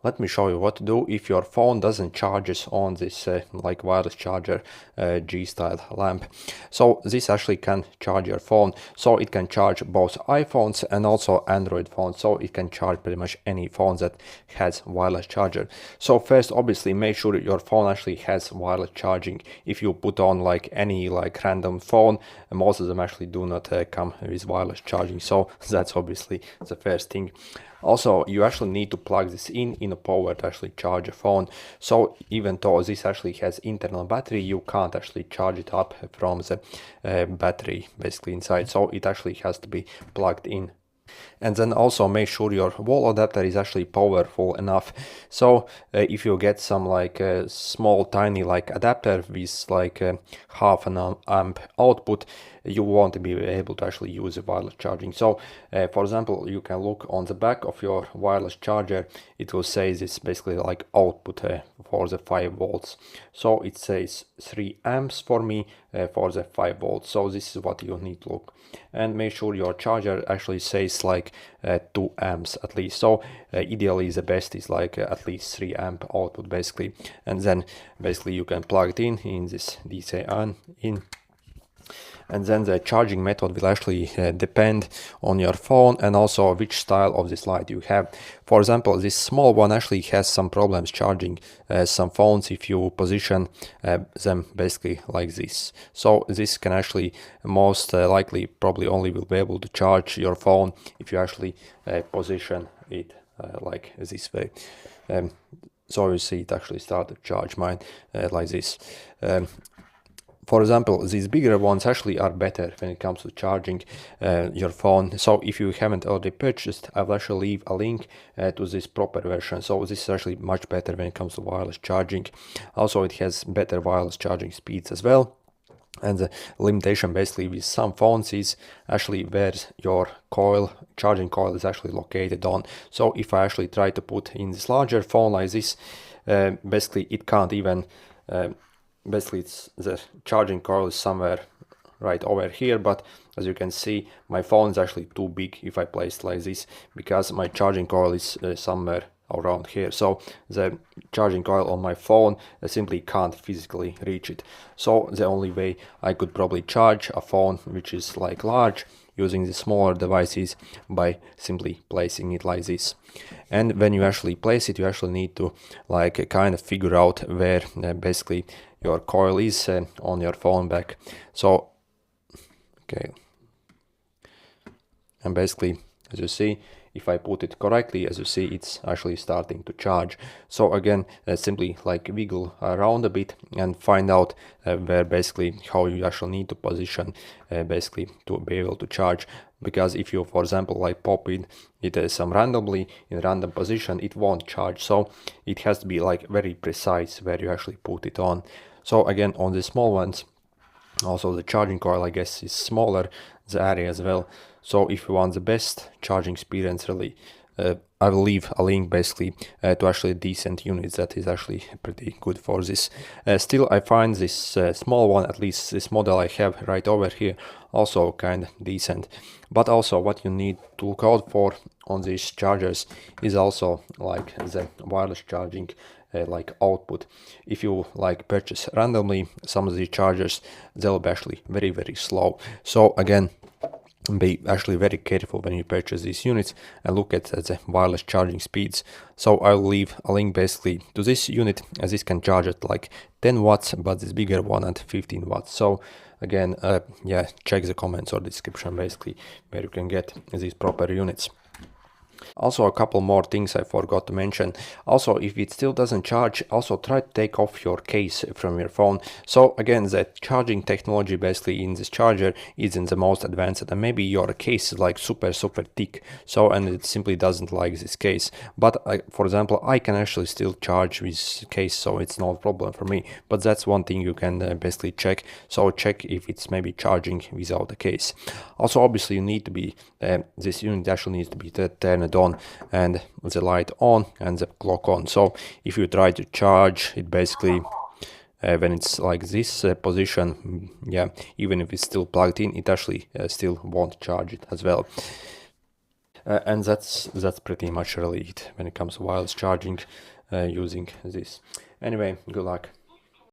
Let me show you what to do if your phone doesn't charge on this like wireless charger G style lamp. So this actually can charge your phone, so it can charge both iPhones and also Android phones, so it can charge pretty much any phone that has wireless charger. So first, obviously make sure your phone actually has wireless charging. If you put on like any like random phone, most of them actually do not come with wireless charging, so that's obviously the first thing. Also, you actually need to plug this in a power to actually charge a phone. So even though this actually has internal battery, you can't actually charge it up from the battery basically inside. So it actually has to be plugged in. And then also make sure your wall adapter is actually powerful enough. So if you get some like small tiny like adapter with like half an amp output, you won't be able to actually use the wireless charging. So for example, you can look on the back of your wireless charger. It will say this basically like output for the 5 volts. So it says 3 amps for me for the 5 volts. So this is what you need to look, and make sure your charger actually says like 2 amps at least. So ideally the best is like at least 3 amp output basically, and then basically you can plug it in this DC in. And then the charging method will actually depend on your phone and also which style of this light you have. For example, this small one actually has some problems charging some phones if you position them basically like this. So this can actually most likely probably only will be able to charge your phone if you actually position it like this way. So you see it actually start to charge mine like this. For example, these bigger ones actually are better when it comes to charging your phone. So if you haven't already purchased, I will actually leave a link to this proper version. So this is actually much better when it comes to wireless charging. Also, it has better wireless charging speeds as well. And the limitation basically with some phones is actually where your charging coil is actually located on. So if I actually try to put in this larger phone like this, basically it can't even basically it's the charging coil is somewhere right over here, but as you can see my phone is actually too big if I place it like this, because my charging coil is somewhere around here. So the charging coil on my phone simply can't physically reach it. So the only way I could probably charge a phone which is like large using the smaller devices by simply placing it like this. And when you actually place it, you actually need to like kind of figure out where basically your coil is on your phone back. So okay, and basically as you see, if I put it correctly, as you see, it's actually starting to charge. So again, simply like wiggle around a bit and find out where basically how you actually need to position basically to be able to charge. Because if you, for example, like pop it some randomly in random position, it won't charge. So it has to be like very precise where you actually put it on. So again, on the small ones, also the charging coil I guess is smaller, the area as well. So if you want the best charging experience, really I will leave a link basically to actually decent units that is actually pretty good for this. Still I find this small one, at least this model I have right over here, also kind of decent. But also what you need to look out for on these chargers is also like the wireless charging like output. If you like purchase randomly some of these chargers, they'll be actually very slow. So again, be actually very careful when you purchase these units and look at the wireless charging speeds. So I'll leave a link basically to this unit, as this can charge at like 10 watts, but this bigger one at 15 watts. So again, yeah, check the comments or description basically where you can get these proper units. Also, a couple more things I forgot to mention. Also, if it still doesn't charge, also try to take off your case from your phone. So again, the charging technology basically in this charger isn't the most advanced, and maybe your case is like super thick, so and it simply doesn't like this case. But for example, I can actually still charge with case, so it's no problem for me. But that's one thing you can basically check. So check if it's maybe charging without the case. Also, obviously you need to be this unit actually needs to be turned on and the light on and the clock on. So if you try to charge it basically when it's like this position, yeah, even if it's still plugged in, it actually still won't charge it as well. And that's pretty much really it when it comes to wireless charging using this. Anyway, good luck.